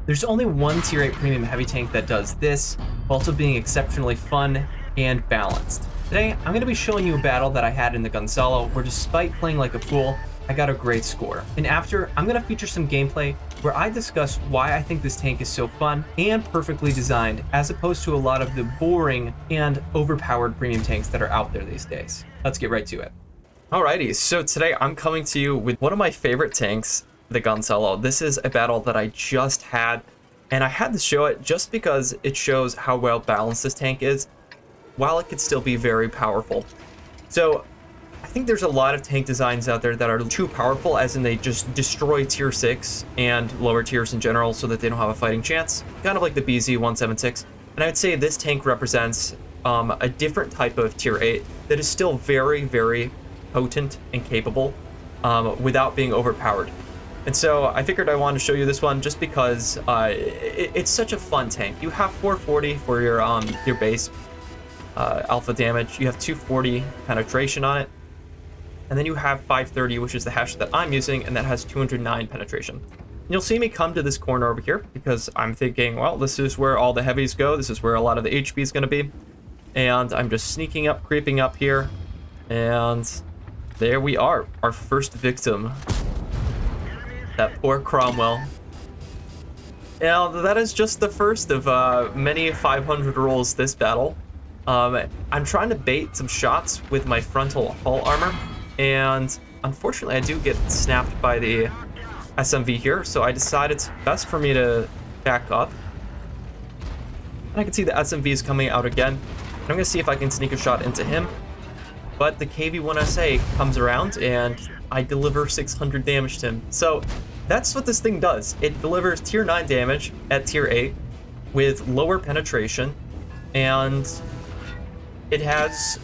There's only one tier 8 premium heavy tank that does this, while also being exceptionally fun and balanced. Today, I'm going to be showing you a battle that I had in the Gonsalo, where despite playing like a fool, I got a great score. And after, I'm going to feature some gameplay where I discuss why I think this tank is so fun and perfectly designed, as opposed to a lot of the boring and overpowered premium tanks that are out there these days. Let's get right to it. Alrighty, so today I'm coming to you with one of my favorite tanks, the Gonsalo. This is a battle that I just had, and I had to show it just because it shows how well balanced this tank is, while it could still be very powerful. So I think there's a lot of tank designs out there that are too powerful, as in they just destroy tier 6 and lower tiers in general so that they don't have a fighting chance, kind of like the BZ-176. And I would say this tank represents a different type of tier 8 that is still very, very potent and capable without being overpowered. And so I figured I wanted to show you this one just because it's such a fun tank. You have 440 for your base alpha damage. You have 240 penetration on it. And then you have 530, which is the hash that I'm using, and that has 209 penetration. And you'll see me come to this corner over here because I'm thinking, well, this is where all the heavies go. This is where a lot of the HP is going to be. And I'm just sneaking up, creeping up here. And there we are, our first victim. That poor Cromwell. Now, that is just the first of many 500 rolls this battle. I'm trying to bait some shots with my frontal hull armor, and unfortunately I do get snapped by the SMV here, so I decided it's best for me to back up. And I can see the SMV is coming out again. And I'm going to see if I can sneak a shot into him. But the KV-1SA comes around, and I deliver 600 damage to him. So that's what this thing does. It delivers tier 9 damage at tier 8 with lower penetration, and it has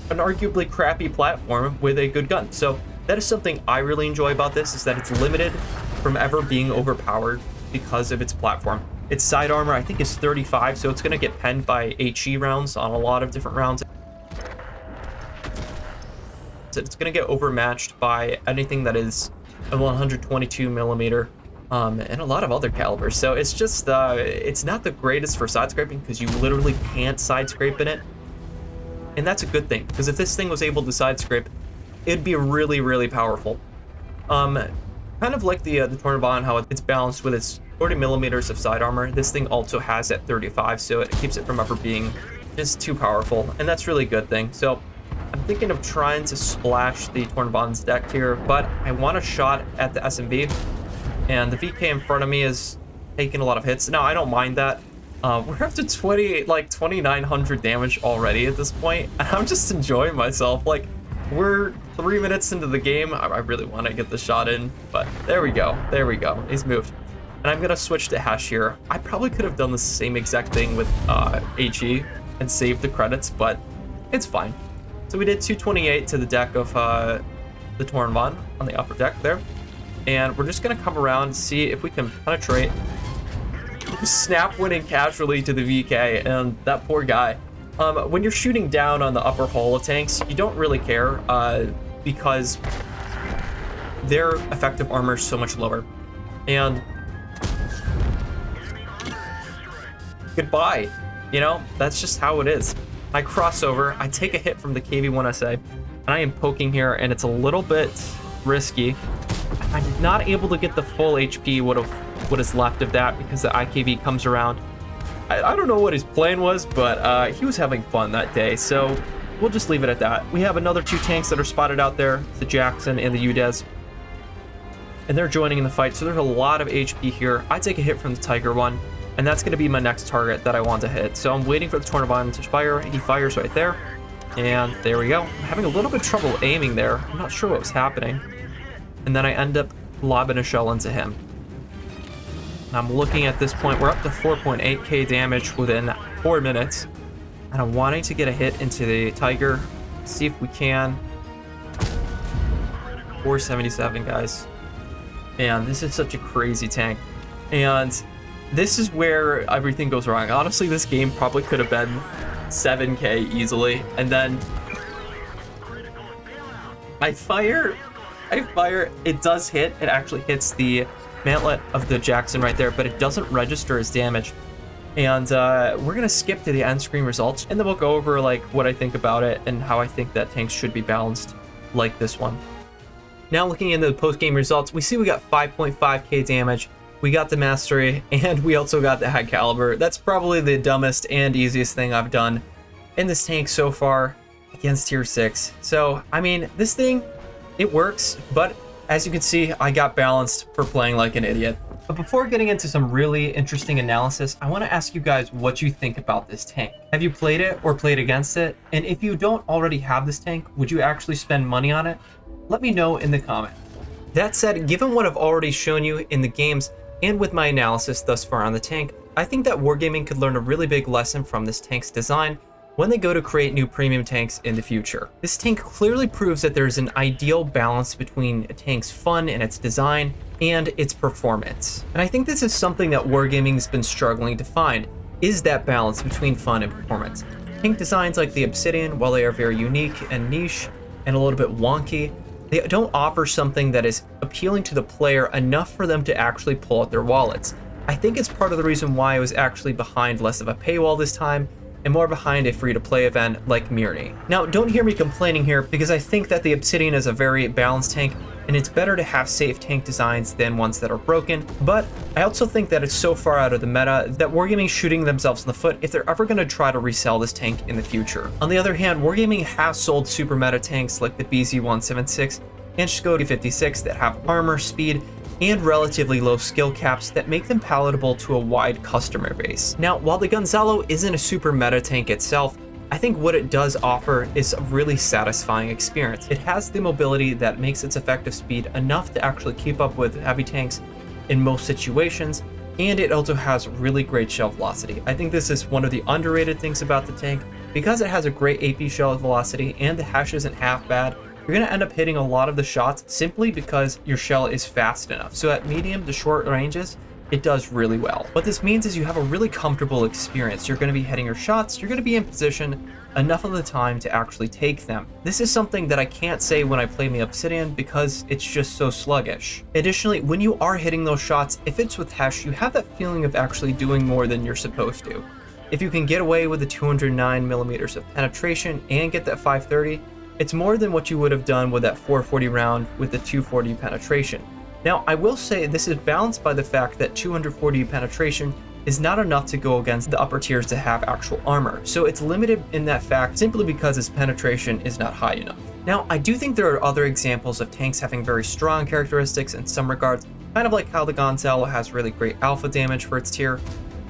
an arguably crappy platform with a good gun. So that is something I really enjoy about this, is that it's limited from ever being overpowered because of its platform. Its side armor, I think, is 35, so it's going to get penned by HE rounds on a lot of different rounds. It's going to get overmatched by anything that is a 122 millimeter and a lot of other calibers. So it's just it's not the greatest for side scraping because you literally can't side scrape in it, and that's a good thing, because if this thing was able to side scrape, it'd be really, really powerful. Kind of like the Tornabon, how it's balanced with its 40 millimeters of side armor. This thing also has at 35, so it keeps it from ever being just too powerful, and that's really a good thing. So I'm thinking of trying to splash the Tornabon's deck here, but I want a shot at the SMV, and the VK in front of me is taking a lot of hits. Now, I don't mind that. We're up to 2,900 damage already at this point, and I'm just enjoying myself. Like, we're 3 minutes into the game. I really want to get the shot in, but there we go. There we go. He's moved. And I'm going to switch to hash here. I probably could have done the same exact thing with HE and saved the credits, but it's fine. So we did 228 to the deck of the Tornabon on the upper deck there. And we're just going to come around and see if we can penetrate. Snap winning casually to the VK, and that poor guy. When you're shooting down on the upper hull of tanks, you don't really care because their effective armor is so much lower. And goodbye. You know, that's just how it is. I cross over, I take a hit from the KV-1SA, and I am poking here, and it's a little bit risky. I'm not able to get the full HP what is left of that because the IKV comes around. I don't know what his plan was, but he was having fun that day, so we'll just leave it at that. We have another 2 tanks that are spotted out there, the Jackson and the UDES, and they're joining in the fight, so there's a lot of HP here. I take a hit from the Tiger one, and that's going to be my next target that I want to hit. So I'm waiting for the Tornabon to fire. He fires right there, and there we go. I'm having a little bit of trouble aiming there. I'm not sure what was happening. And then I end up lobbing a shell into him. I'm looking at this point, we're up to 4.8k damage within 4 minutes. And I'm wanting to get a hit into the Tiger. See if we can. 477, guys. Man, this is such a crazy tank. And this is where everything goes wrong. Honestly, this game probably could have been 7k easily. And then I fire, it does hit. It actually hits the mantlet of the Jackson right there, but it doesn't register as damage. And we're gonna skip to the end screen results, and then we'll go over like what I think about it and how I think that tanks should be balanced like this one. Now looking into the post-game results, we see we got 5.5k damage, we got the mastery, and we also got the high caliber. That's probably the dumbest and easiest thing I've done in this tank so far against tier 6. So, I mean, this thing, it works, but as you can see, I got balanced for playing like an idiot. But before getting into some really interesting analysis, I want to ask you guys what you think about this tank. Have you played it or played against it? And if you don't already have this tank, would you actually spend money on it? Let me know in the comment. That said, given what I've already shown you in the games and with my analysis thus far on the tank, I think that Wargaming could learn a really big lesson from this tank's design when they go to create new premium tanks in the future. This tank clearly proves that there's an ideal balance between a tank's fun and its design and its performance. And I think this is something that Wargaming's been struggling to find, is that balance between fun and performance. Tank designs like the Obsidian, while they are very unique and niche and a little bit wonky, they don't offer something that is appealing to the player enough for them to actually pull out their wallets. I think it's part of the reason why I was actually behind less of a paywall this time and more behind a free-to-play event like Myrni. Now, don't hear me complaining here, because I think that the Obsidian is a very balanced tank, and it's better to have safe tank designs than ones that are broken, but I also think that it's so far out of the meta that Wargaming's shooting themselves in the foot if they're ever going to try to resell this tank in the future. On the other hand, Wargaming has sold super meta tanks like the BZ-176 and Skoda 56 that have armor, speed, and relatively low skill caps that make them palatable to a wide customer base. Now, while the Gonsalo isn't a super meta tank itself, I think what it does offer is a really satisfying experience. It has the mobility that makes its effective speed enough to actually keep up with heavy tanks in most situations, and it also has really great shell velocity. I think this is one of the underrated things about the tank. Because it has a great AP shell velocity and the hash isn't half bad, you're going to end up hitting a lot of the shots simply because your shell is fast enough. So at medium to short ranges, it does really well. What this means is you have a really comfortable experience. You're going to be hitting your shots, you're going to be in position enough of the time to actually take them. This is something that I can't say when I play the Obsidian because it's just so sluggish. Additionally, when you are hitting those shots, if it's with Hesh, you have that feeling of actually doing more than you're supposed to. If you can get away with the 209 millimeters of penetration and get that 530, it's more than what you would have done with that 440 round with the 240 penetration. Now, I will say this is balanced by the fact that 240 penetration is not enough to go against the upper tiers to have actual armor, so it's limited in that fact simply because its penetration is not high enough. Now, I do think there are other examples of tanks having very strong characteristics in some regards, kind of like how the Gonsalo has really great alpha damage for its tier,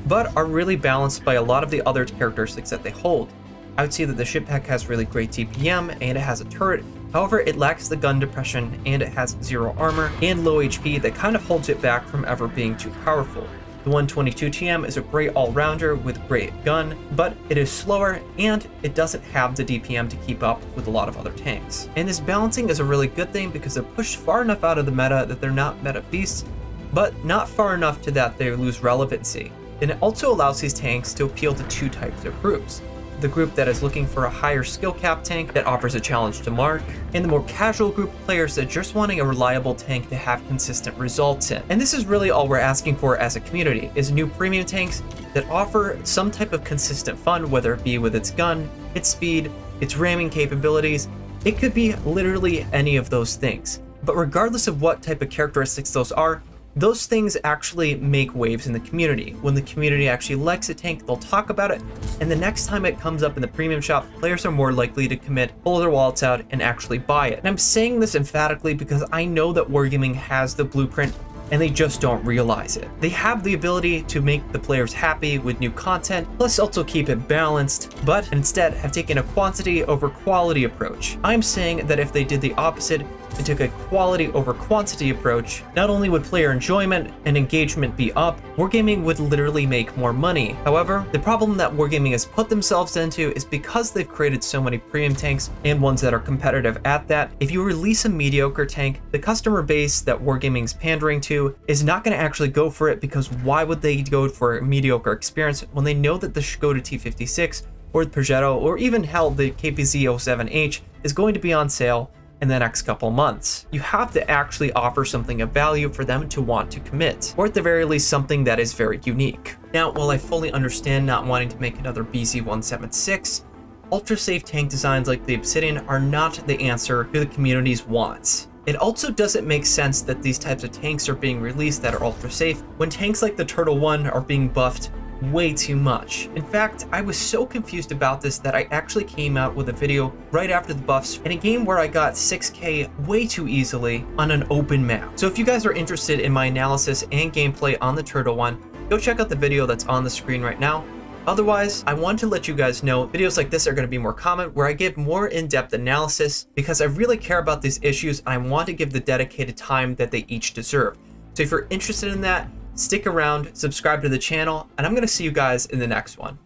but are really balanced by a lot of the other characteristics that they hold. I would say that the ship pack has really great DPM and it has a turret. However, it lacks the gun depression and it has 0 armor and low HP that kind of holds it back from ever being too powerful. The 122 TM is a great all-rounder with great gun, but it is slower and it doesn't have the DPM to keep up with a lot of other tanks. And this balancing is a really good thing because they're pushed far enough out of the meta that they're not meta beasts, but not far enough to that they lose relevancy. And it also allows these tanks to appeal to 2 types of groups. The group that is looking for a higher skill cap tank that offers a challenge to mark, and the more casual group of players that are just wanting a reliable tank to have consistent results in. And this is really all we're asking for as a community, is new premium tanks that offer some type of consistent fun, whether it be with its gun, its speed, its ramming capabilities. It could be literally any of those things. But regardless of what type of characteristics those are, those things actually make waves in the community. When the community actually likes a tank, they'll talk about it, and the next time it comes up in the premium shop, players are more likely to commit, pull their wallets out, and actually buy it. And I'm saying this emphatically because I know that Wargaming has the blueprint, and they just don't realize it. They have the ability to make the players happy with new content, plus also keep it balanced, but instead have taken a quantity over quality approach. I'm saying that if they did the opposite and took a quality over quantity approach, not only would player enjoyment and engagement be up, Wargaming would literally make more money. However, the problem that Wargaming has put themselves into is because they've created so many premium tanks and ones that are competitive at that, if you release a mediocre tank, the customer base that Wargaming's pandering to is not going to actually go for it, because why would they go for a mediocre experience when they know that the Skoda T56 or the Progetto or even hell the KPZ-07H is going to be on sale in the next couple months. You have to actually offer something of value for them to want to commit, or at the very least something that is very unique. Now, while I fully understand not wanting to make another BZ-176, ultra-safe tank designs like the Obsidian are not the answer to the community's wants. It also doesn't make sense that these types of tanks are being released that are ultra-safe when tanks like the Turtle 1 are being buffed way too much. In fact, I was so confused about this that I actually came out with a video right after the buffs in a game where I got 6K way too easily on an open map. So if you guys are interested in my analysis and gameplay on the Turtle 1, go check out the video that's on the screen right now. Otherwise, I want to let you guys know videos like this are going to be more common, where I give more in-depth analysis because I really care about these issues and I want to give the dedicated time that they each deserve. So if you're interested in that, stick around, subscribe to the channel, and I'm going to see you guys in the next one.